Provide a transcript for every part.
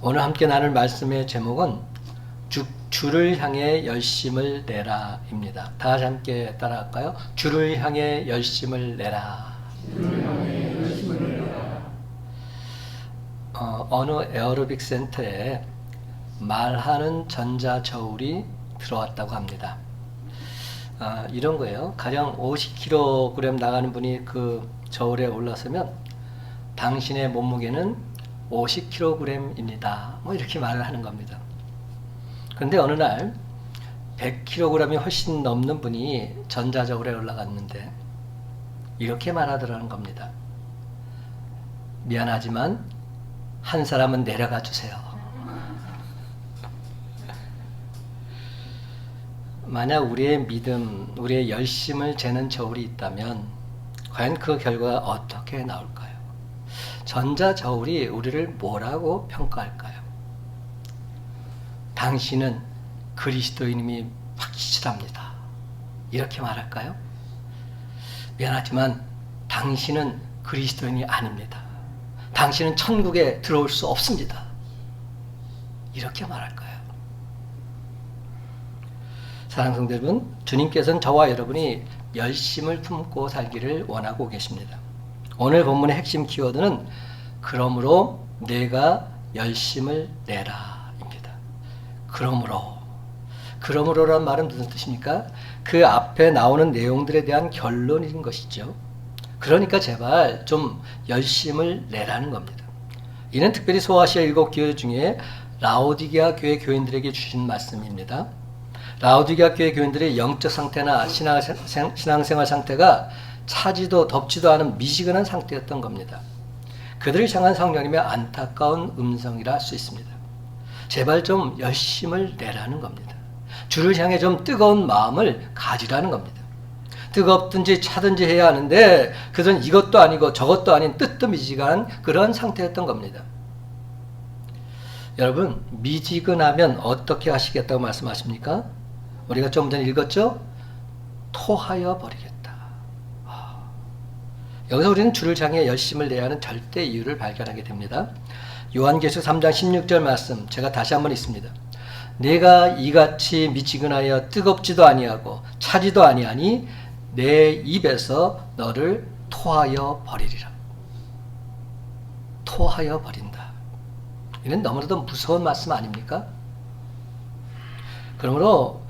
오늘 함께 나눌 말씀의 제목은 주를 향해 열심을 내라 입니다. 다 같이 함께 따라할까요? 주를 향해 열심을 내라. 주를 향해 열심을 내라. 어느 에어로빅 센터에 말하는 전자저울이 들어왔다고 합니다. 이런 거예요. 가령 50kg 나가는 분이 그 저울에 올라서면 당신의 몸무게는 50kg입니다. 뭐 이렇게 말을 하는 겁니다. 그런데 어느 날 100kg이 훨씬 넘는 분이 전자저울에 올라갔는데 이렇게 말하더라는 겁니다. 미안하지만 한 사람은 내려가 주세요. 만약 우리의 믿음, 우리의 열심을 재는 저울이 있다면 과연 그 결과가 어떻게 나올까요? 전자저울이 우리를 뭐라고 평가할까요? 당신은 그리스도인임이 확실합니다. 이렇게 말할까요? 미안하지만 당신은 그리스도인이 아닙니다. 당신은 천국에 들어올 수 없습니다. 이렇게 말할까요? 사랑하는 성도 여러분, 주님께서는 저와 여러분이 열심을 품고 살기를 원하고 계십니다. 오늘 본문의 핵심 키워드는 그러므로 내가 열심을 내라 입니다. 그러므로란 말은 무슨 뜻입니까? 그 앞에 나오는 내용들에 대한 결론인 것이죠. 그러니까 제발 좀 열심을 내라는 겁니다. 이는 특별히 소아시아 7교회 중에 라오디게아 교회 교인들에게 주신 말씀입니다. 라오디게아 교회 교인들의 영적 상태나 신앙생활 상태가 차지도 덥지도 않은 미지근한 상태였던 겁니다. 그들을 향한 성령님의 안타까운 음성이라 할 수 있습니다. 제발 좀 열심을 내라는 겁니다. 주를 향해 좀 뜨거운 마음을 가지라는 겁니다. 뜨겁든지 차든지 해야 하는데 그들은 이것도 아니고 저것도 아닌 뜨뜻미지근한 그런 상태였던 겁니다. 여러분, 미지근하면 어떻게 하시겠다고 말씀하십니까? 우리가 좀 전에 읽었죠? 토하여 버리겠다. 여기서 우리는 주를 향해 열심을 내야 하는 절대 이유를 발견하게 됩니다. 요한계시록 3장 16절 말씀 제가 다시 한번 읽습니다. 내가 이같이 미지근하여 뜨겁지도 아니하고 차지도 아니하니 내 입에서 너를 토하여 버리리라. 토하여 버린다. 이는 너무나도 무서운 말씀 아닙니까? 그러므로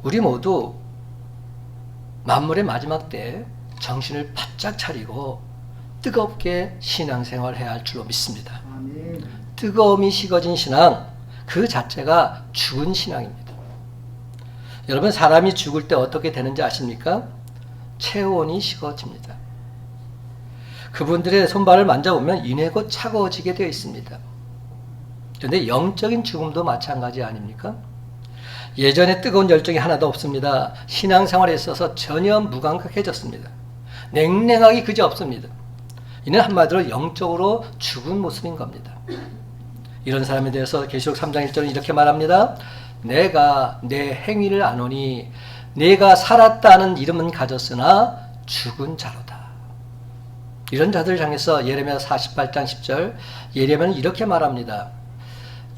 우리 모두 만물의 마지막 때 정신을 바짝 차리고 뜨겁게 신앙생활을 해야 할 줄로 믿습니다. 아멘. 뜨거움이 식어진 신앙, 그 자체가 죽은 신앙입니다. 여러분, 사람이 죽을 때 어떻게 되는지 아십니까? 체온이 식어집니다. 그분들의 손발을 만져보면 이내 곧 차가워지게 되어 있습니다. 그런데 영적인 죽음도 마찬가지 아닙니까? 예전에 뜨거운 열정이 하나도 없습니다. 신앙생활에 있어서 전혀 무감각해졌습니다. 냉랭하기 그지없습니다. 이는 한마디로 영적으로 죽은 모습인 겁니다. 이런 사람에 대해서 계시록 3장 1절은 이렇게 말합니다. 내가 내 행위를 아노니 내가 살았다는 이름은 가졌으나 죽은 자로다. 이런 자들을 향해서 예레미야 48장 10절 예레미야는 이렇게 말합니다.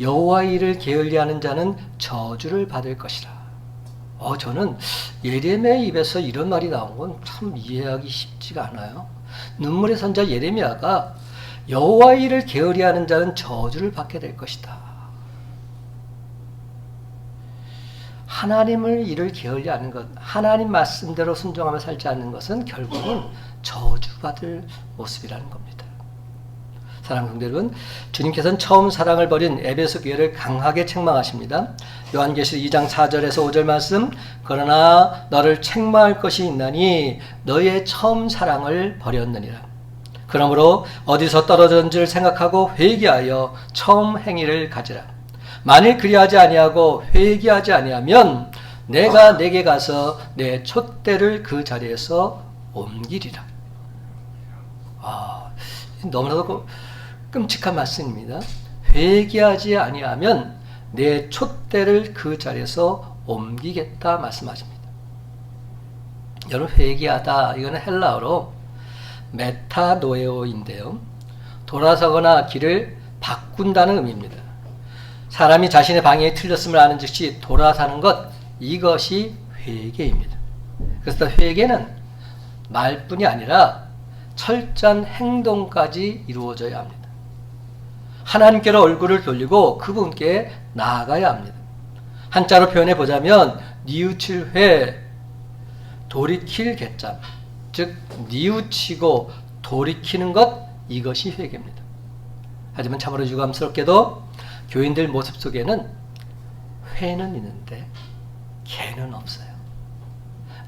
여호와의 일을 게을리하는 자는 저주를 받을 것이라. 저는 예레미야의 입에서 이런 말이 나온 건 참 이해하기 쉽지가 않아요. 눈물의 선자 예레미야가 여호와의 일을 게을리하는 자는 저주를 받게 될 것이다. 하나님의 일을 게을리하는 것, 하나님 말씀대로 순종하며 살지 않는 것은 결국은 저주받을 모습이라는 겁니다. 사랑하는 성도 여러분, 주님께서는 처음 사랑을 버린 에베소 교회를 강하게 책망하십니다. 요한계시록 2장 4절에서 5절 말씀, 그러나 너를 책망할 것이 있나니 너의 처음 사랑을 버렸느니라. 그러므로 어디서 떨어졌는지를 생각하고 회개하여 처음 행위를 가지라. 만일 그리하지 아니하고 회개하지 아니하면 내가 내게 가서 내 촛대를 그 자리에서 옮기리라. 너무나도 끔찍한 말씀입니다. 회개하지 아니하면 내 촛대를 그 자리에서 옮기겠다 말씀하십니다. 여러분, 회개하다, 이거는 헬라어로 메타노에오인데요. 돌아서거나 길을 바꾼다는 의미입니다. 사람이 자신의 방향이 틀렸음을 아는 즉시 돌아서는 것, 이것이 회개입니다. 그래서 회개는 말뿐이 아니라 철저한 행동까지 이루어져야 합니다. 하나님께로 얼굴을 돌리고 그분께 나아가야 합니다. 한자로 표현해 보자면 뉘우칠 회, 돌이킬 개자, 즉 뉘우치고 돌이키는 것, 이것이 회개입니다. 하지만 참으로 유감스럽게도 교인들 모습 속에는 회는 있는데 개는 없어요.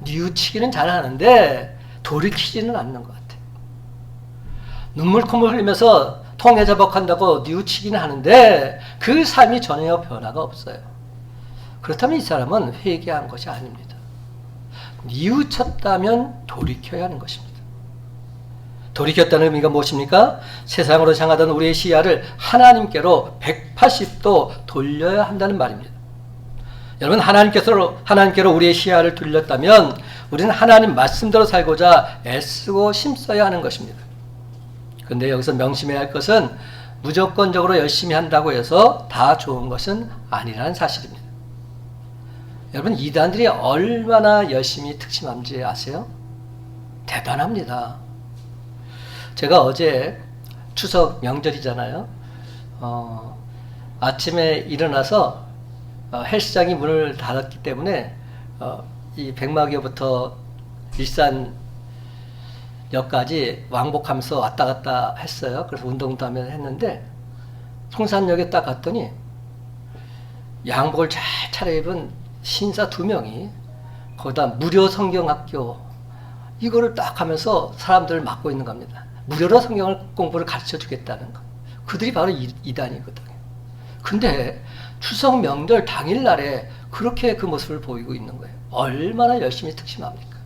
뉘우치기는 잘하는데 돌이키지는 않는 것 같아요. 눈물 콧물 흘리면서 통해자복한다고 뉘우치기는 하는데 그 삶이 전혀 변화가 없어요. 그렇다면 이 사람은 회개한 것이 아닙니다. 뉘우쳤다면 돌이켜야 하는 것입니다. 돌이켰다는 의미가 무엇입니까? 세상으로 향하던 우리의 시야를 하나님께로 180도 돌려야 한다는 말입니다. 여러분, 하나님께로 우리의 시야를 돌렸다면 우리는 하나님 말씀대로 살고자 애쓰고 힘써야 하는 것입니다. 그런데 여기서 명심해야 할 것은 무조건적으로 열심히 한다고 해서 다 좋은 것은 아니라는 사실입니다. 여러분, 이단들이 얼마나 열심히 특심한지 아세요? 대단합니다. 제가 어제 추석 명절이잖아요. 아침에 일어나서 헬스장이 문을 닫았기 때문에 이 백마교부터 일산역까지 왕복하면서 왔다 갔다 했어요. 그래서 운동도 하면서 했는데 성산역에 딱 갔더니 양복을 잘 차려입은 신사 2명이 거기다 무료 성경학교 이거를 딱 하면서 사람들을 맡고 있는 겁니다. 무료로 성경을 공부를 가르쳐 주겠다는 거. 그들이 바로 이단이거든요. 근데 추석 명절 당일날에 그렇게 그 모습을 보이고 있는 거예요. 얼마나 열심히 특심합니까?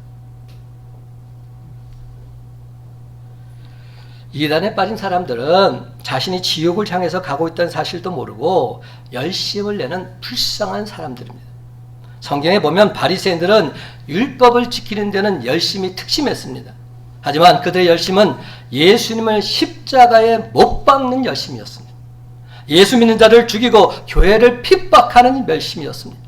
이단에 빠진 사람들은 자신이 지옥을 향해서 가고 있다는 사실도 모르고 열심을 내는 불쌍한 사람들입니다. 성경에 보면 바리새인들은 율법을 지키는 데는 열심히 특심했습니다. 하지만 그들의 열심은 예수님을 십자가에 못 박는 열심이었습니다. 예수 믿는 자를 죽이고 교회를 핍박하는 열심이었습니다.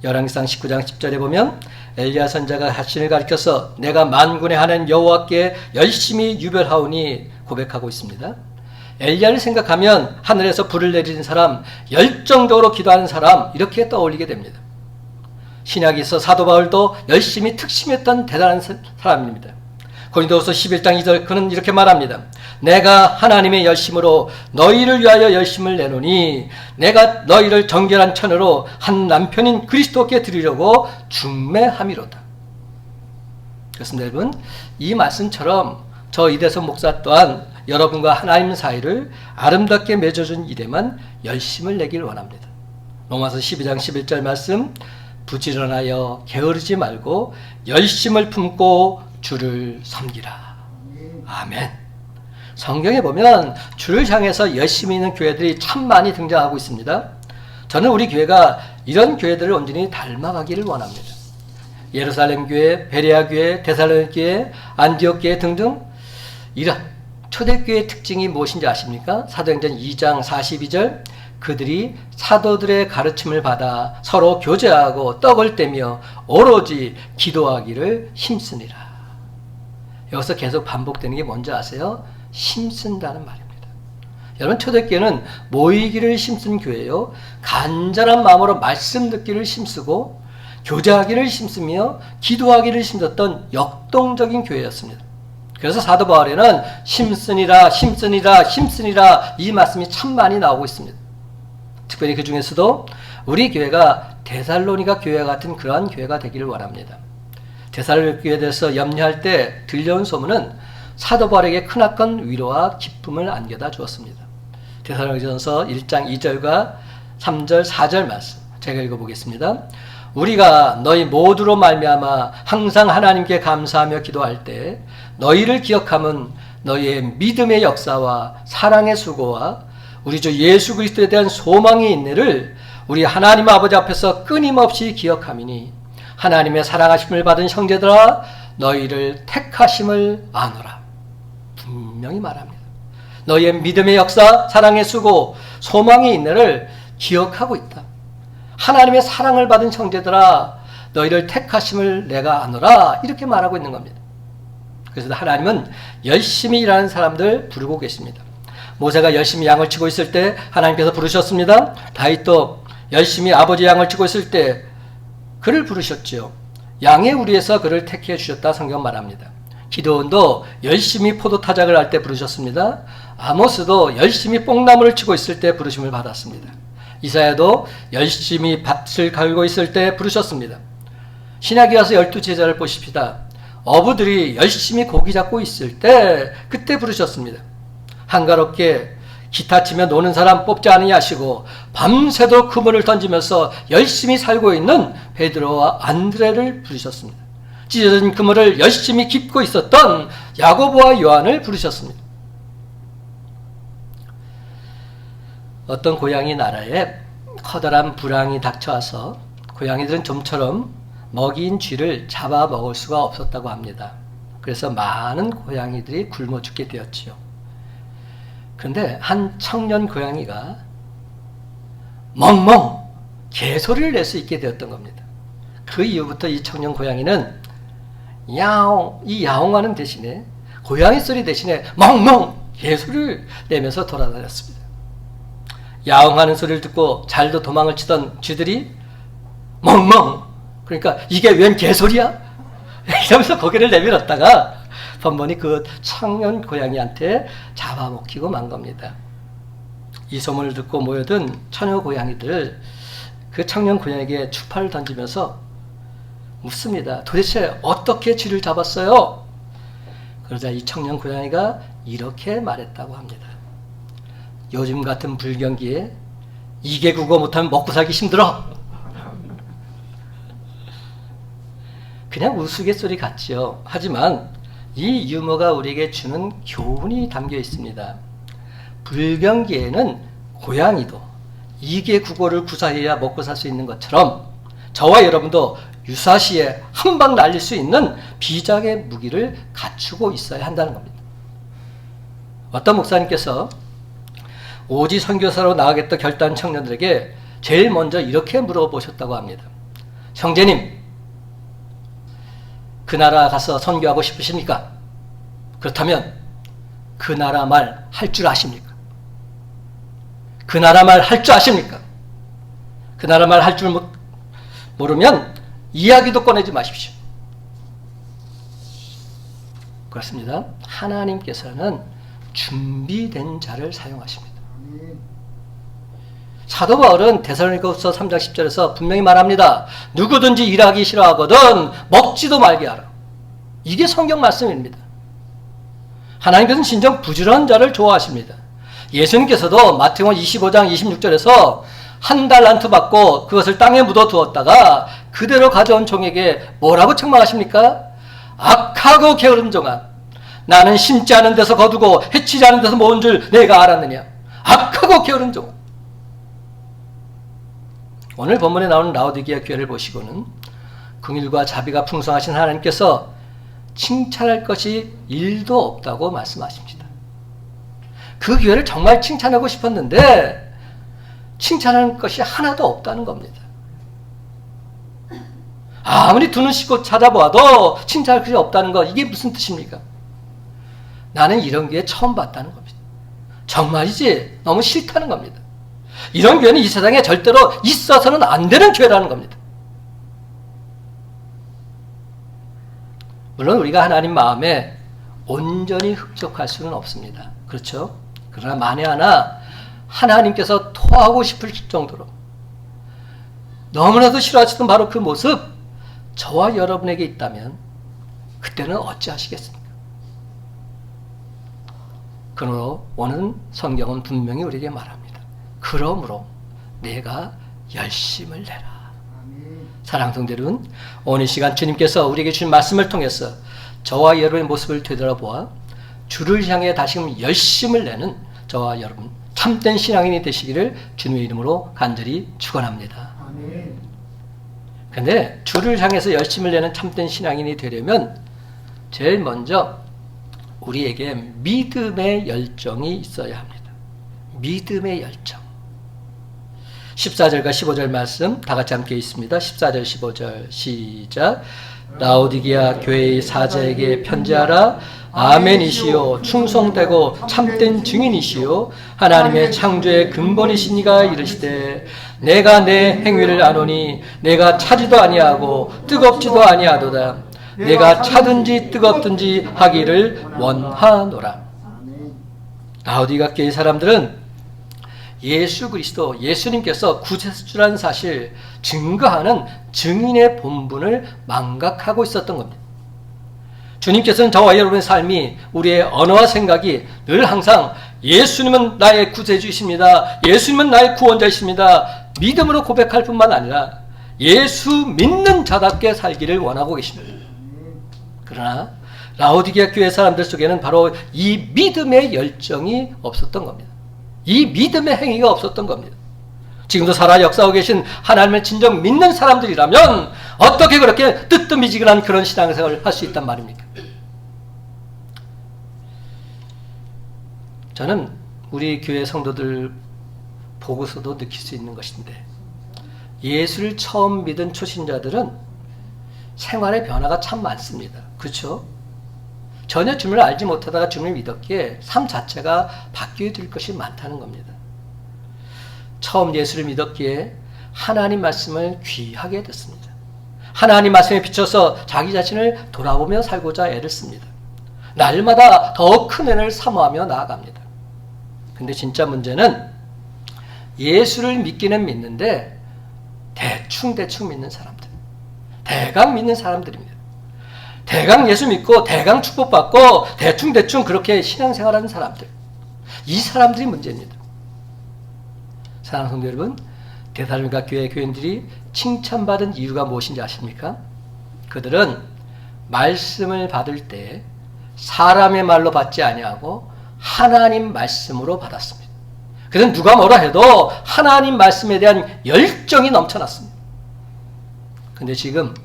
열왕기상 19장 10절에 보면 엘리야 선자가 자신을 가리켜서 내가 만군의 하나님 여호와께 열심히 유별하오니 고백하고 있습니다. 엘리야를 생각하면 하늘에서 불을 내리는 사람, 열정적으로 기도하는 사람, 이렇게 떠올리게 됩니다. 신약에 있어 사도 바울도 열심히 특심했던 대단한 사람입니다. 고린도후서 11장 2절 그는 이렇게 말합니다. 내가 하나님의 열심으로 너희를 위하여 열심을 내노니 내가 너희를 정결한 천으로 한 남편인 그리스도께 드리려고 중매함이로다. 그렇습니다. 여러분, 이 말씀처럼 저 이대성 목사 또한 여러분과 하나님 사이를 아름답게 맺어준 일에만 열심을 내길 원합니다. 로마서 12장 11절 말씀, 부지런하여 게으르지 말고 열심을 품고 주를 섬기라. 아멘. 성경에 보면 주를 향해서 열심히 있는 교회들이 참 많이 등장하고 있습니다. 저는 우리 교회가 이런 교회들을 온전히 닮아가기를 원합니다. 예루살렘 교회, 베레아 교회, 데살로니가 교회, 안디옥 교회 등등 이런 초대교회의 특징이 무엇인지 아십니까? 사도행전 2장 42절 그들이 사도들의 가르침을 받아 서로 교제하고 떡을 떼며 오로지 기도하기를 힘쓰니라. 여기서 계속 반복되는 게 뭔지 아세요? 힘쓴다는 말입니다. 여러분, 초대교회는 모이기를 힘쓴 교회요, 간절한 마음으로 말씀 듣기를 힘쓰고 교제하기를 힘쓰며 기도하기를 힘썼던 역동적인 교회였습니다. 그래서 사도 바울에는 힘쓰니라 힘쓰니라 힘쓰니라 이 말씀이 참 많이 나오고 있습니다. 특별히 그 중에서도 우리 교회가 데살로니가 교회 같은 그러한 교회가 되기를 원합니다. 데살로니가 교회에 대해서 염려할 때 들려온 소문은 사도 바울에게 크나큰 위로와 기쁨을 안겨다 주었습니다. 데살로니가전서 1장 2절과 3절 4절 말씀 제가 읽어보겠습니다. 우리가 너희 모두로 말미암아 항상 하나님께 감사하며 기도할 때 너희를 기억함은 너희의 믿음의 역사와 사랑의 수고와 우리 주 예수 그리스도에 대한 소망이 있느를 우리 하나님 아버지 앞에서 끊임없이 기억함이니 하나님의 사랑하심을 받은 형제들아 너희를 택하심을 아노라. 분명히 말합니다. 너희의 믿음의 역사, 사랑의 수고, 소망의 인내를 기억하고 있다. 하나님의 사랑을 받은 형제들아, 너희를 택하심을 내가 아노라, 이렇게 말하고 있는 겁니다. 그래서 하나님은 열심히 일하는 사람들 부르고 계십니다. 모세가 열심히 양을 치고 있을 때 하나님께서 부르셨습니다. 다윗도 열심히 아버지 양을 치고 있을 때 그를 부르셨지요. 양의 우리에서 그를 택해 주셨다 성경 말합니다. 기드온도 열심히 포도 타작을 할 때 부르셨습니다. 아모스도 열심히 뽕나무를 치고 있을 때 부르심을 받았습니다. 이사야도 열심히 밭을 갈고 있을 때 부르셨습니다. 신약에 와서 12제자를 보십시다. 어부들이 열심히 고기 잡고 있을 때 그때 부르셨습니다. 한가롭게 기타 치며 노는 사람 뽑지 않으냐 하시고 밤새도록 그물을 던지면서 열심히 살고 있는 베드로와 안드레를 부르셨습니다. 찢어진 그물을 열심히 깁고 있었던 야고보와 요한을 부르셨습니다. 어떤 고양이 나라에 커다란 불황이 닥쳐와서 고양이들은 좀처럼 먹이인 쥐를 잡아 먹을 수가 없었다고 합니다. 그래서 많은 고양이들이 굶어 죽게 되었지요. 그런데 한 청년 고양이가 멍멍 개소리를 낼 수 있게 되었던 겁니다. 그 이후부터 이 청년 고양이는 야옹, 이 야옹하는 대신에 고양이 소리 대신에 멍멍 개소리를 내면서 돌아다녔습니다. 야옹하는 소리를 듣고 잘도 도망을 치던 쥐들이 멍멍, 그러니까 이게 웬 개소리야? 이러면서 고개를 내밀었다가 번번이 그 청년 고양이한테 잡아먹히고 만 겁니다. 이 소문을 듣고 모여든 처녀 고양이들 그 청년 고양이에게 추파를 던지면서 묻습니다. 도대체 어떻게 쥐를 잡았어요? 그러자 이 청년 고양이가 이렇게 말했다고 합니다. 요즘 같은 불경기에 이게 국어 못하면 먹고 살기 힘들어. 그냥 우스갯소리 같지요. 하지만 이 유머가 우리에게 주는 교훈이 담겨 있습니다. 불경기에는 고양이도 이게 국어를 구사해야 먹고 살 수 있는 것처럼 저와 여러분도 유사시에 한 방 날릴 수 있는 비장의 무기를 갖추고 있어야 한다는 겁니다. 어떤 목사님께서 오지 선교사로 나가겠다 결단 청년들에게 제일 먼저 이렇게 물어보셨다고 합니다. 형제님, 그 나라 가서 선교하고 싶으십니까? 그렇다면 그 나라 말 할 줄 아십니까? 그 나라 말 할 줄 아십니까? 그 나라 말 할 줄 모르면 이야기도 꺼내지 마십시오. 그렇습니다. 하나님께서는 준비된 자를 사용하십니다. 사도 바울은 데살로니가후서 3장 10절에서 분명히 말합니다. 누구든지 일하기 싫어하거든 먹지도 말게 하라. 이게 성경 말씀입니다. 하나님께서는 진정 부지런한 자를 좋아하십니다. 예수님께서도 마태복음 25장 26절에서 한 달란트 받고 그것을 땅에 묻어두었다가 그대로 가져온 종에게 뭐라고 책망하십니까? 악하고 게으른 종아, 나는 심지 않은 데서 거두고 해치지 않은 데서 모은 줄 내가 알았느냐. 악하고 게으른 종아. 오늘 본문에 나오는 라오디게아 교회를 보시고는 긍휼과 자비가 풍성하신 하나님께서 칭찬할 것이 일도 없다고 말씀하십니다. 그 교회를 정말 칭찬하고 싶었는데 칭찬하는 것이 하나도 없다는 겁니다. 아무리 두 눈 씻고 찾아보아도 칭찬할 것이 없다는 것, 이게 무슨 뜻입니까? 나는 이런 교회 처음 봤다는 겁니다. 정말이지 너무 싫다는 겁니다. 이런 교회는 이 세상에 절대로 있어서는 안 되는 교회라는 겁니다. 물론 우리가 하나님 마음에 온전히 흡족할 수는 없습니다. 그렇죠? 그러나 만에 하나 하나님께서 토하고 싶을 정도로 너무나도 싫어하시던 바로 그 모습 저와 여러분에게 있다면 그때는 어찌하시겠습니까? 그러므로 오늘 성경은 분명히 우리에게 말합니다. 그러므로 내가 열심을 내라. 사랑하는 성도 여러분, 오늘 시간 주님께서 우리에게 주신 말씀을 통해서 저와 여러분의 모습을 되돌아보아 주를 향해 다시금 열심을 내는 저와 여러분 참된 신앙인이 되시기를 주님의 이름으로 간절히 축원합니다. 그런데 주를 향해서 열심을 내는 참된 신앙인이 되려면 제일 먼저 우리에게 믿음의 열정이 있어야 합니다. 믿음의 열정. 14절과 15절 말씀 다 같이 함께 있습니다. 14절 15절 시작. 라오디게아 교회의 사자에게 편지하라. 아멘이시요 충성되고 참된 증인이시요 하나님의 창조의 근본이신 이가 이르시되 내가 내 행위를 아노니 내가 차지도 아니하고 뜨겁지도 아니하도다. 내가 차든지 뜨겁든지 하기를 원하노라. 라오디게아 교회 사람들은 예수 그리스도, 예수님께서 구세주라는 사실 증거하는 증인의 본분을 망각하고 있었던 겁니다. 주님께서는 저와 여러분의 삶이, 우리의 언어와 생각이 늘 항상 예수님은 나의 구세주이십니다. 예수님은 나의 구원자이십니다. 믿음으로 고백할 뿐만 아니라 예수 믿는 자답게 살기를 원하고 계십니다. 그러나 라오디게아 교회 사람들 속에는 바로 이 믿음의 열정이 없었던 겁니다. 이 믿음의 행위가 없었던 겁니다. 지금도 살아 역사하고 계신 하나님을 진정 믿는 사람들이라면 어떻게 그렇게 뜨뜻미지근한 그런 신앙생활을 할 수 있단 말입니까? 저는 우리 교회 성도들 보고서도 느낄 수 있는 것인데, 예수를 처음 믿은 초신자들은 생활의 변화가 참 많습니다. 그렇죠? 전혀 주님을 알지 못하다가 주님을 믿었기에 삶 자체가 바뀌게 될 것이 많다는 겁니다. 처음 예수를 믿었기에 하나님 말씀을 귀하게 듣습니다. 하나님 말씀에 비춰서 자기 자신을 돌아보며 살고자 애를 씁니다. 날마다 더 큰 은혜를 사모하며 나아갑니다. 근데 진짜 문제는 예수를 믿기는 믿는데 대충 믿는 사람들, 대강 믿는 사람들입니다. 대강 예수 믿고 대강 축복받고 대충 그렇게 신앙생활하는 사람들, 이 사람들이 문제입니다. 사랑하는 성도 여러분, 데살로니가 교회 교인들이 칭찬받은 이유가 무엇인지 아십니까? 그들은 말씀을 받을 때 사람의 말로 받지 아니하고 하나님 말씀으로 받았습니다. 그들은 누가 뭐라 해도 하나님 말씀에 대한 열정이 넘쳐났습니다. 근데 지금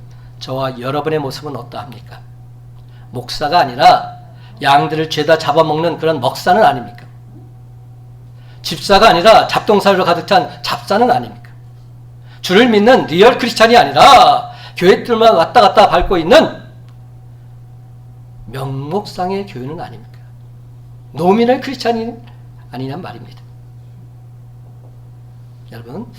저와 여러분의 모습은 어떠합니까? 목사가 아니라 양들을 죄다 잡아먹는 그런 먹사는 아닙니까? 집사가 아니라 잡동사리로 가득 찬 잡사는 아닙니까? 주를 믿는 리얼 크리스찬이 아니라 교회들만 왔다 갔다 밟고 있는 명목상의 교회는 아닙니까? 노미널 크리스찬이 아니란 말입니다. 여러분,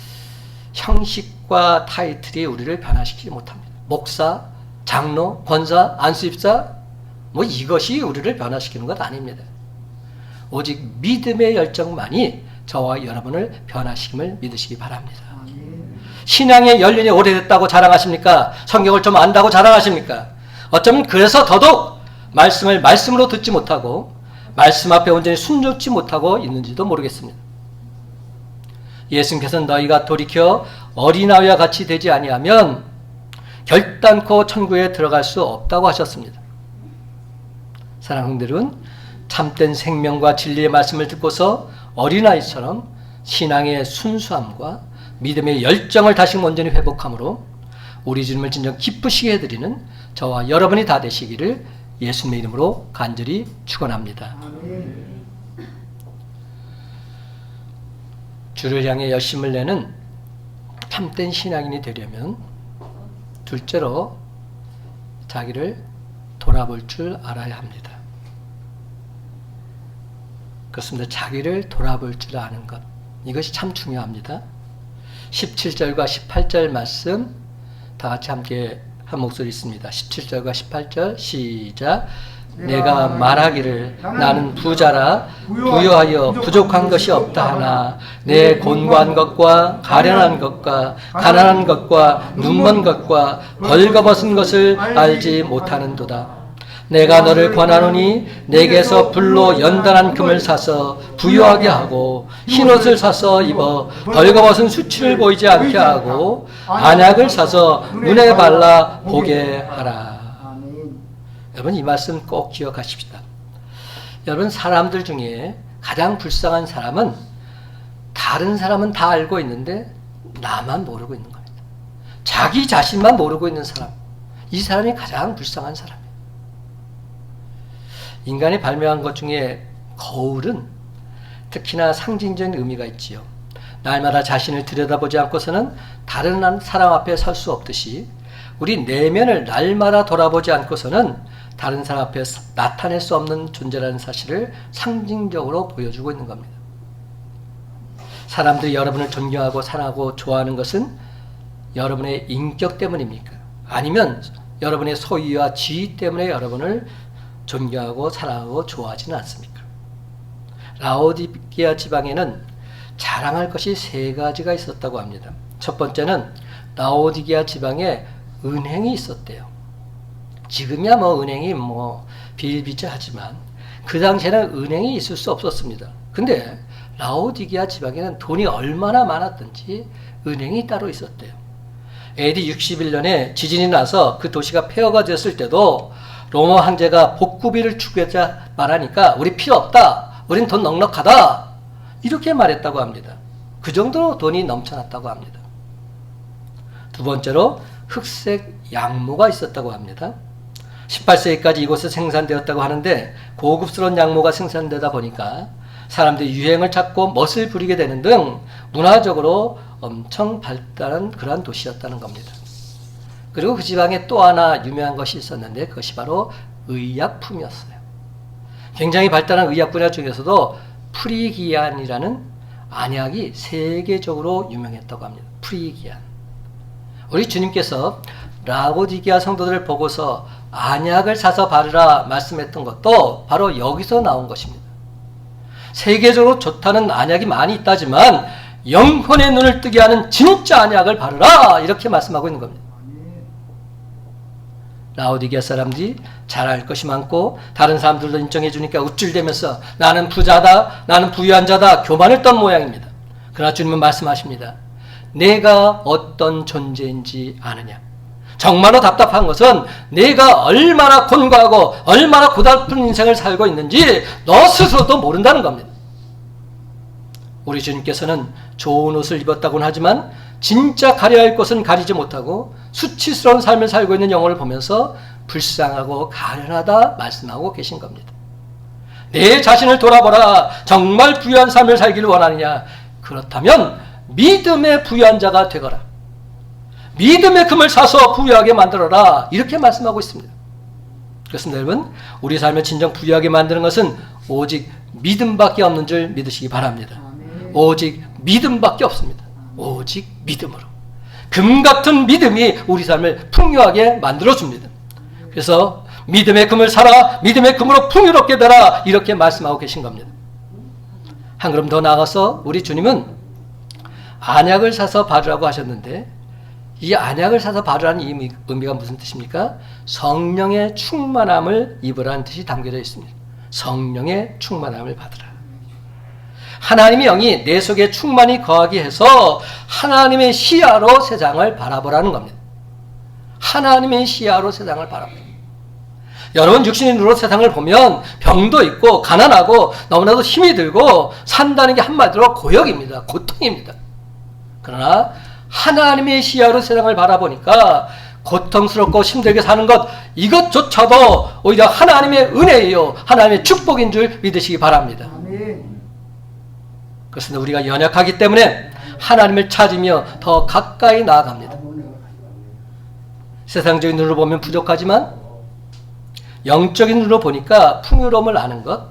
형식과 타이틀이 우리를 변화시키지 못합니다. 목사, 장로, 권사, 안수집사, 이것이 우리를 변화시키는 것 아닙니다. 오직 믿음의 열정만이 저와 여러분을 변화시킴을 믿으시기 바랍니다. 신앙의 연륜이 오래됐다고 자랑하십니까? 성경을 좀 안다고 자랑하십니까? 어쩌면 그래서 더더욱 말씀을 말씀으로 듣지 못하고 말씀 앞에 온전히 순종치 못하고 있는지도 모르겠습니다. 예수님께서는 너희가 돌이켜 어린아이와 같이 되지 아니하면 결단코 천국에 들어갈 수 없다고 하셨습니다. 사랑하는 여러분, 참된 생명과 진리의 말씀을 듣고서 어린아이처럼 신앙의 순수함과 믿음의 열정을 다시 온전히 회복함으로 우리 주님을 진정 기쁘시게 해드리는 저와 여러분이 다 되시기를 예수님의 이름으로 간절히 축원합니다. 주를 향해 열심을 내는 참된 신앙인이 되려면 둘째로 자기를 돌아볼 줄 알아야 합니다. 그렇습니다. 자기를 돌아볼 줄 아는 것, 이것이 참 중요합니다. 17절과 18절 말씀 다 같이 함께 한 목소리 있습니다. 17절과 18절 시작. 내가 말하기를 나는 부자라 부유하여 부족한 것이 없다 하나 내 곤고한 것과 가련한 것과 가난한 것과 눈먼 것과 벌거벗은 것을 알지 못하는도다. 내가 너를 권하노니 내게서 불로 연단한 금을 사서 부유하게 하고 흰옷을 사서 입어 벌거벗은 수치를 보이지 않게 하고 안약을 사서 눈에 발라 보게 하라. 여러분, 이 말씀 꼭 기억하십시다. 여러분, 사람들 중에 가장 불쌍한 사람은 다른 사람은 다 알고 있는데 나만 모르고 있는 겁니다. 자기 자신만 모르고 있는 사람, 이 사람이 가장 불쌍한 사람이에요. 인간이 발명한 것 중에 거울은 특히나 상징적인 의미가 있지요. 날마다 자신을 들여다보지 않고서는 다른 사람 앞에 설 수 없듯이 우리 내면을 날마다 돌아보지 않고서는 다른 사람 앞에 나타낼 수 없는 존재라는 사실을 상징적으로 보여주고 있는 겁니다. 사람들이 여러분을 존경하고 사랑하고 좋아하는 것은 여러분의 인격 때문입니까? 아니면 여러분의 소유와 지위 때문에 여러분을 존경하고 사랑하고 좋아하지는 않습니까? 라오디게아 지방에는 자랑할 것이 세 가지가 있었다고 합니다. 첫 번째는 라오디게아 지방에 은행이 있었대요. 지금이야 은행이 비일비재하지만 그 당시에는 은행이 있을 수 없었습니다. 근데 라오디게아 지방에는 돈이 얼마나 많았든지 은행이 따로 있었대요. AD 61년에 지진이 나서 그 도시가 폐허가 되었을 때도 로마 황제가 복구비를 주겠자 말하니까 우리 필요 없다. 우린 돈 넉넉하다. 이렇게 말했다고 합니다. 그 정도로 돈이 넘쳐났다고 합니다. 두 번째로 흑색 양모가 있었다고 합니다. 18세기까지 이곳에 생산되었다고 하는데 고급스러운 양모가 생산되다 보니까 사람들이 유행을 찾고 멋을 부리게 되는 등 문화적으로 엄청 발달한 그러한 도시였다는 겁니다. 그리고 그 지방에 또 하나 유명한 것이 있었는데 그것이 바로 의약품이었어요. 굉장히 발달한 의약 분야 중에서도 프리기안이라는 안약이 세계적으로 유명했다고 합니다. 프리기안. 우리 주님께서 라오디게아 성도들을 보고서 안약을 사서 바르라 말씀했던 것도 바로 여기서 나온 것입니다. 세계적으로 좋다는 안약이 많이 있다지만 영혼의 눈을 뜨게 하는 진짜 안약을 바르라 이렇게 말씀하고 있는 겁니다. 라오디게아 사람들이 잘할 것이 많고 다른 사람들도 인정해 주니까 우쭐대면서 나는 부자다, 나는 부유한 자다 교만을 떤 모양입니다. 그러나 주님은 말씀하십니다. 내가 어떤 존재인지 아느냐. 정말로 답답한 것은 내가 얼마나 곤고하고 얼마나 고달픈 인생을 살고 있는지 너 스스로도 모른다는 겁니다. 우리 주님께서는 좋은 옷을 입었다고는 하지만 진짜 가려야 할 것은 가리지 못하고 수치스러운 삶을 살고 있는 영혼을 보면서 불쌍하고 가련하다 말씀하고 계신 겁니다. 내 자신을 돌아보라. 정말 부유한 삶을 살기를 원하느냐. 그렇다면 믿음의 부유한 자가 되거라. 믿음의 금을 사서 부유하게 만들어라. 이렇게 말씀하고 있습니다. 그렇습니다, 여러분. 우리 삶을 진정 부유하게 만드는 것은 오직 믿음밖에 없는 줄 믿으시기 바랍니다. 오직 믿음밖에 없습니다. 오직 믿음으로. 금 같은 믿음이 우리 삶을 풍요하게 만들어줍니다. 그래서 믿음의 금을 사라. 믿음의 금으로 풍요롭게 되라. 이렇게 말씀하고 계신 겁니다. 한 걸음 더 나아가서 우리 주님은 안약을 사서 바르라고 하셨는데 이 안약을 사서 바르라는 의미가 무슨 뜻입니까? 성령의 충만함을 입으라는 뜻이 담겨져 있습니다. 성령의 충만함을 받으라. 하나님의 영이 내 속에 충만히 거하게 해서 하나님의 시야로 세상을 바라보라는 겁니다. 하나님의 시야로 세상을 바라보라. 여러분 육신의 눈으로 세상을 보면 병도 있고 가난하고 너무나도 힘이 들고 산다는 게 한마디로 고역입니다. 고통입니다. 그러나 하나님의 시야로 세상을 바라보니까 고통스럽고 힘들게 사는 것 이것조차도 오히려 하나님의 은혜예요. 하나님의 축복인 줄 믿으시기 바랍니다. 그렇습니다. 우리가 연약하기 때문에 하나님을 찾으며 더 가까이 나아갑니다. 세상적인 눈으로 보면 부족하지만 영적인 눈으로 보니까 풍요로움을 아는 것,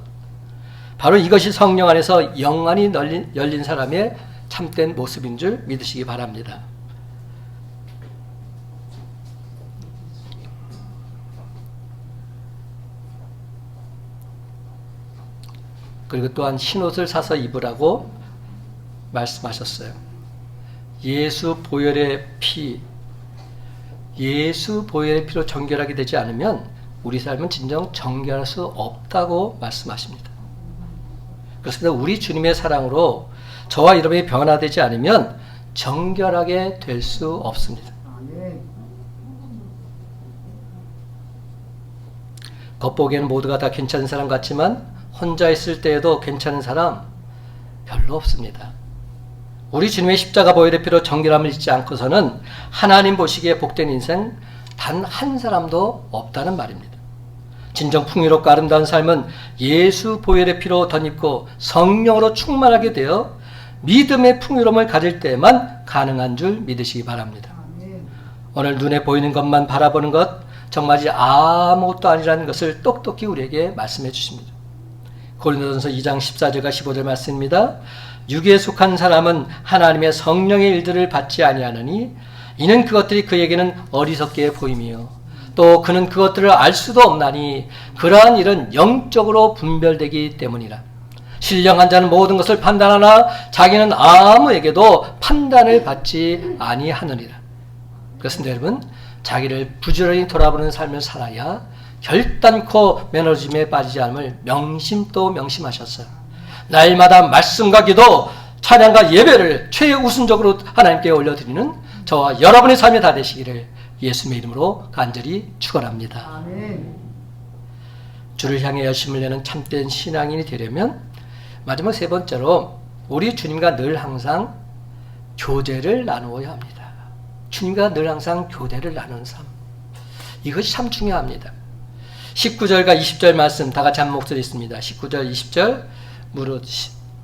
바로 이것이 성령 안에서 영안이 열린 사람의 참된 모습인 줄 믿으시기 바랍니다. 그리고 또한 흰옷을 사서 입으라고 말씀하셨어요. 예수 보혈의 피로 정결하게 되지 않으면 우리 삶은 진정 정결할 수 없다고 말씀하십니다. 그렇습니다. 우리 주님의 사랑으로 저와 여러분이 변화되지 않으면 정결하게 될 수 없습니다. 겉보기에는 모두가 다 괜찮은 사람 같지만 혼자 있을 때에도 괜찮은 사람 별로 없습니다. 우리 주님의 십자가 보혈의 피로 정결함을 잊지 않고서는 하나님 보시기에 복된 인생 단 한 사람도 없다는 말입니다. 진정 풍요롭고 아름다운 삶은 예수 보혈의 피로 덧입고 성령으로 충만하게 되어 믿음의 풍요로움을 가질 때만 가능한 줄 믿으시기 바랍니다. 아멘. 오늘 눈에 보이는 것만 바라보는 것 정말이 아무것도 아니라는 것을 똑똑히 우리에게 말씀해 주십니다. 고린도전서 2장 14절과 15절 말씀입니다. 육에 속한 사람은 하나님의 성령의 일들을 받지 아니하느니 이는 그것들이 그에게는 어리석게 보이며 또 그는 그것들을 알 수도 없나니 그러한 일은 영적으로 분별되기 때문이라. 신령한 자는 모든 것을 판단하나 자기는 아무에게도 판단을 받지 아니하느니라. 그렇습니다, 여러분. 자기를 부지런히 돌아보는 삶을 살아야 결단코 매너짐에 빠지지 않음을 명심 또 명심하셨어요. 날마다 말씀과 기도, 찬양과 예배를 최우선적으로 하나님께 올려드리는 저와 여러분의 삶이 다 되시기를 예수님의 이름으로 간절히 축원합니다. 아멘. 주를 향해 열심을 내는 참된 신앙인이 되려면 마지막 세 번째로 우리 주님과 늘 항상 교제를 나누어야 합니다. 주님과 늘 항상 교제를 나누는 삶. 이것이 참 중요합니다. 19절과 20절 말씀 다 같이 한 목소리 있습니다. 19절 20절 무릇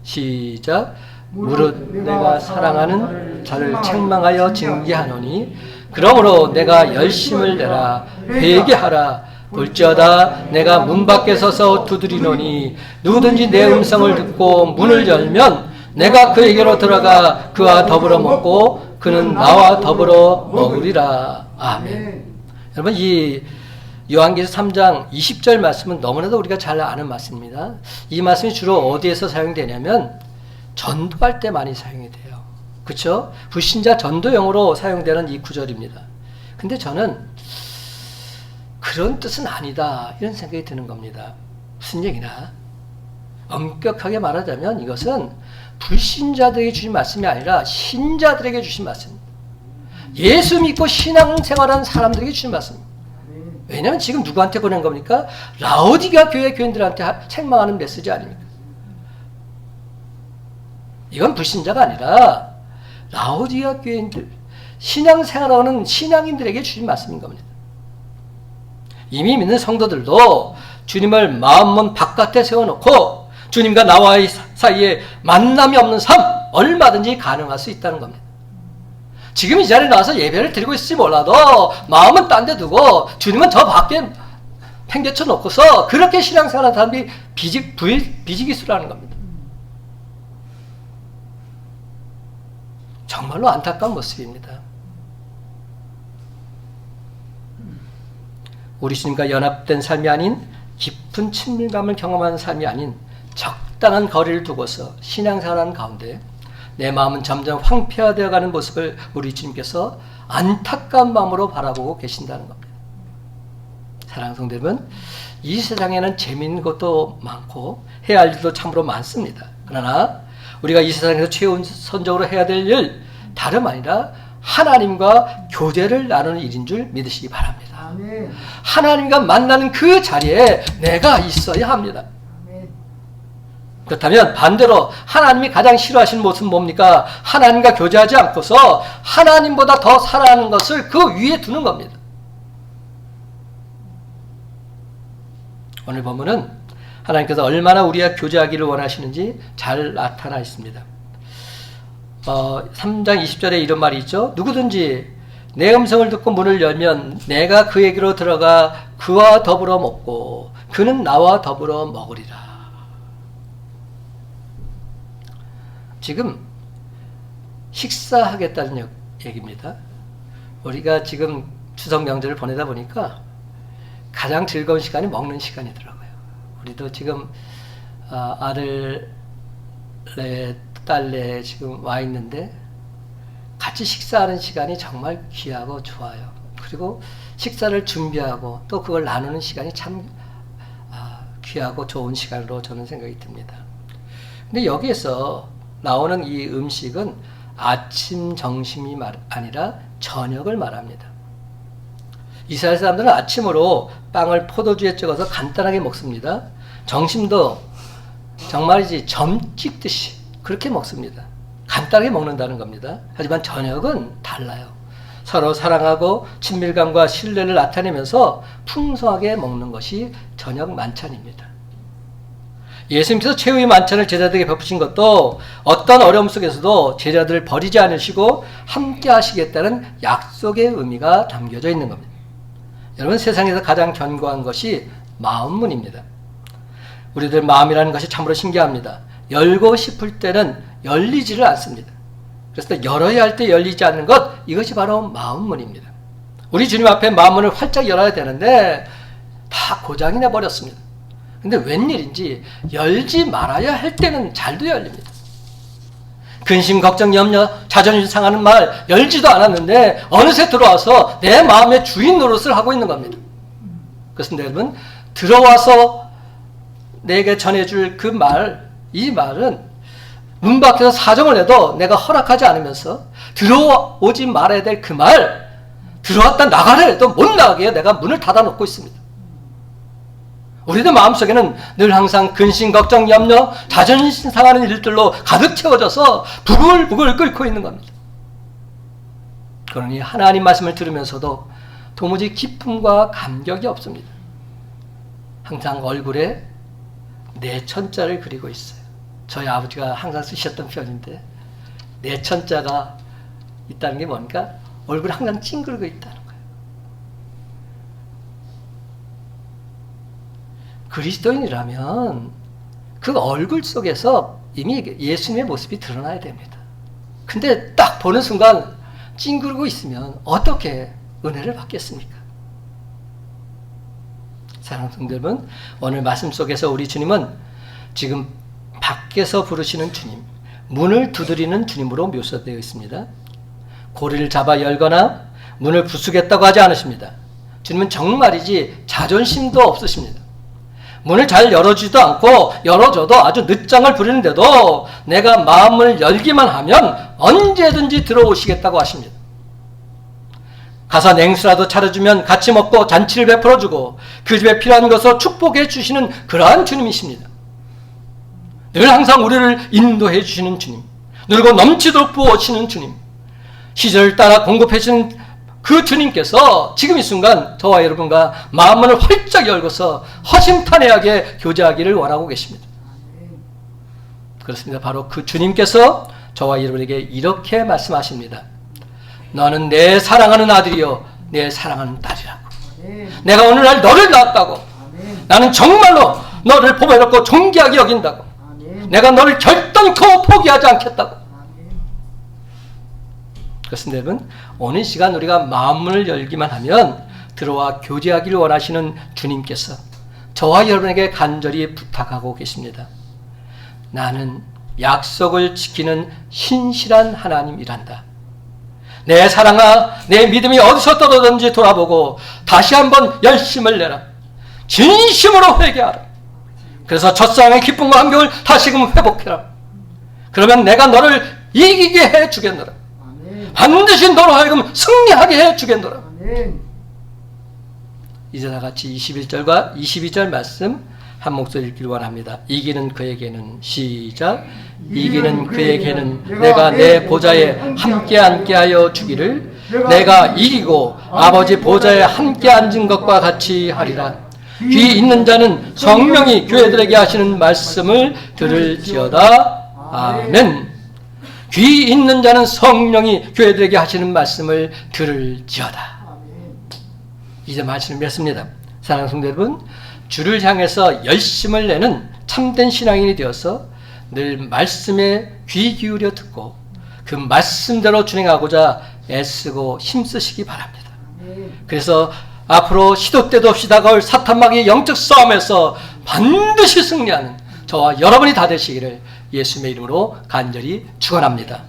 시작 무릇 내가 사랑하는 자를 책망하여 징계하노니 그러므로 내가 열심을 내라 회개하라 볼지어다 내가 문 밖에 서서 두드리노니 누구든지 내 음성을 듣고 문을 열면 내가 그에게로 들어가 그와 더불어 먹고 그는 나와 더불어 먹으리라. 아멘. 여러분 이 요한계시록 3장 20절 말씀은 너무나도 우리가 잘 아는 말씀입니다. 이 말씀이 주로 어디에서 사용되냐면 전도할 때 많이 사용이 돼요. 그렇죠? 불신자 전도용으로 사용되는 이 구절입니다. 근데 저는 그런 뜻은 아니다 이런 생각이 드는 겁니다. 무슨 얘기나? 엄격하게 말하자면 이것은 불신자들에게 주신 말씀이 아니라 신자들에게 주신 말씀입니다. 예수 믿고 신앙생활하는 사람들에게 주신 말씀입니다. 왜냐하면 지금 누구한테 보낸 겁니까? 라오디게아 교회 교인들한테 책망하는 메시지 아닙니까? 이건 불신자가 아니라 라오디게아 교인들, 신앙생활하는 신앙인들에게 주신 말씀인 겁니다. 이미 믿는 성도들도 주님을 마음문 바깥에 세워놓고 주님과 나와의 사이에 만남이 없는 삶 얼마든지 가능할 수 있다는 겁니다. 지금 이 자리에 나와서 예배를 드리고 있을지 몰라도 마음은 딴 데 두고 주님은 저 밖에 팽개쳐 놓고서 그렇게 신앙생활하는 사람이 비지기수라는 겁니다. 정말로 안타까운 모습입니다. 우리 주님과 연합된 삶이 아닌 깊은 친밀감을 경험하는 삶이 아닌 적당한 거리를 두고서 신앙생활하는 가운데 내 마음은 점점 황폐화되어가는 모습을 우리 주님께서 안타까운 마음으로 바라보고 계신다는 겁니다. 사랑하는 성도 여러분, 이 세상에는 재미있는 것도 많고 해야 할 일도 참으로 많습니다. 그러나 우리가 이 세상에서 최우선적으로 해야 될 일 다름 아니라 하나님과 교제를 나누는 일인 줄 믿으시기 바랍니다. 아멘. 하나님과 만나는 그 자리에 내가 있어야 합니다. 그렇다면 반대로 하나님이 가장 싫어하시는 모습은 뭡니까? 하나님과 교제하지 않고서 하나님보다 더 사랑하는 것을 그 위에 두는 겁니다. 오늘 본문은 하나님께서 얼마나 우리와 교제하기를 원하시는지 잘 나타나 있습니다. 3장 20절에 이런 말이 있죠. 누구든지 내 음성을 듣고 문을 열면 내가 그에게로 들어가 그와 더불어 먹고 그는 나와 더불어 먹으리라. 지금 식사하겠다는 얘기입니다. 우리가 지금 추석 명절을 보내다 보니까 가장 즐거운 시간이 먹는 시간이더라고요. 우리도 지금 아들네 딸네 지금 와 있는데 같이 식사하는 시간이 정말 귀하고 좋아요. 그리고 식사를 준비하고 또 그걸 나누는 시간이 참 귀하고 좋은 시간으로 저는 생각이 듭니다. 근데 여기에서 나오는 이 음식은 아침, 점심이 아니라 저녁을 말합니다. 이스라엘 사람들은 아침으로 빵을 포도주에 찍어서 간단하게 먹습니다. 점심도 정말이지 점 찍듯이 그렇게 먹습니다. 간단하게 먹는다는 겁니다. 하지만 저녁은 달라요. 서로 사랑하고 친밀감과 신뢰를 나타내면서 풍성하게 먹는 것이 저녁 만찬입니다. 예수님께서 최후의 만찬을 제자들에게 베푸신 것도 어떤 어려움 속에서도 제자들을 버리지 않으시고 함께 하시겠다는 약속의 의미가 담겨져 있는 겁니다. 여러분, 세상에서 가장 견고한 것이 마음문입니다. 우리들 마음이라는 것이 참으로 신기합니다. 열고 싶을 때는 열리지를 않습니다. 그래서 열어야 할 때 열리지 않는 것, 이것이 바로 마음문입니다. 우리 주님 앞에 마음문을 활짝 열어야 되는데 다 고장이 나버렸습니다. 근데 웬일인지 열지 말아야 할 때는 잘도 열립니다. 근심, 걱정, 염려, 자존심 상하는 말 열지도 않았는데 어느새 들어와서 내 마음의 주인 노릇을 하고 있는 겁니다. 그렇습니다, 여러분. 들어와서 내게 전해줄 그 말, 이 말은 문 밖에서 사정을 해도 내가 허락하지 않으면서 들어오지 말아야 될 그 말, 들어왔다 나가라 해도 못 나가게 내가 문을 닫아놓고 있습니다. 우리들 마음속에는 늘 항상 근심, 걱정, 염려, 자존심 상하는 일들로 가득 채워져서 부글부글 끓고 있는 겁니다. 그러니 하나님 말씀을 들으면서도 도무지 기쁨과 감격이 없습니다. 항상 얼굴에 내천자를 그리고 있어요. 저희 아버지가 항상 쓰셨던 표현인데, 내천자가 있다는 게 뭔가? 얼굴이 항상 찡그리고 있다는 거예요. 그리스도인이라면 그 얼굴 속에서 이미 예수님의 모습이 드러나야 됩니다. 근데 딱 보는 순간 찡그리고 있으면 어떻게 은혜를 받겠습니까? 사랑하는 성도 여러분, 오늘 말씀 속에서 우리 주님은 지금 밖에서 부르시는 주님, 문을 두드리는 주님으로 묘사되어 있습니다. 고리를 잡아 열거나 문을 부수겠다고 하지 않으십니다. 주님은 정말이지 자존심도 없으십니다. 문을 잘 열어주지도 않고 열어줘도 아주 늦장을 부리는데도 내가 마음을 열기만 하면 언제든지 들어오시겠다고 하십니다. 가서 냉수라도 차려주면 같이 먹고 잔치를 베풀어주고 그 집에 필요한 것을 축복해 주시는 그러한 주님이십니다. 늘 항상 우리를 인도해 주시는 주님, 늘고 넘치도록 부어주시는 주님, 시절을 따라 공급해 주시는 그 주님께서 지금 이 순간 저와 여러분과 마음문을 활짝 열고서 허심탄회하게 교제하기를 원하고 계십니다. 그렇습니다. 바로 그 주님께서 저와 여러분에게 이렇게 말씀하십니다. 너는 내 사랑하는 아들이요 내 사랑하는 딸이라고. 내가 오늘날 너를 낳았다고. 나는 정말로 너를 보배롭고 존귀하게 여긴다고. 내가 너를 결단코 포기하지 않겠다고. 그렇습니다, 여러분. 오늘 시간 우리가 마음문을 열기만 하면 들어와 교제하기를 원하시는 주님께서 저와 여러분에게 간절히 부탁하고 계십니다. 나는 약속을 지키는 신실한 하나님이란다. 내 사랑아, 내 믿음이 어디서 떨어졌는지 돌아보고 다시 한번 열심을 내라. 진심으로 회개하라. 그래서 첫사랑의 기쁨과 감격을 다시금 회복해라. 그러면 내가 너를 이기게 해주겠노라. 반드시 너로 하여금 승리하게 해주겠노라. 이제 다같이 21절과 22절 말씀 한 목소리 읽기를 원합니다. 이기는 그에게는, 시작. 이기는 그에게는 내가 내 보좌에 함께 앉게 하여 주기를, 내가 이기고 아버지 보좌에 함께 앉은 것과 같이 하리라. 귀 있는 자는 성령이 교회들에게 하시는 말씀을 들을지어다. 아멘. 귀 있는 자는 성령이 교회들에게 하시는 말씀을 들을지어다. 이제 말씀을 맺습니다. 사랑하는 성도 여러분, 주를 향해서 열심을 내는 참된 신앙인이 되어서 늘 말씀에 귀 기울여 듣고 그 말씀대로 준행하고자 애쓰고 힘쓰시기 바랍니다. 그래서 앞으로 시도 때도 없이 다가올 사탄마귀의 영적 싸움에서 반드시 승리하는 저와 여러분이 다 되시기를 예수님의 이름으로 간절히 축원합니다.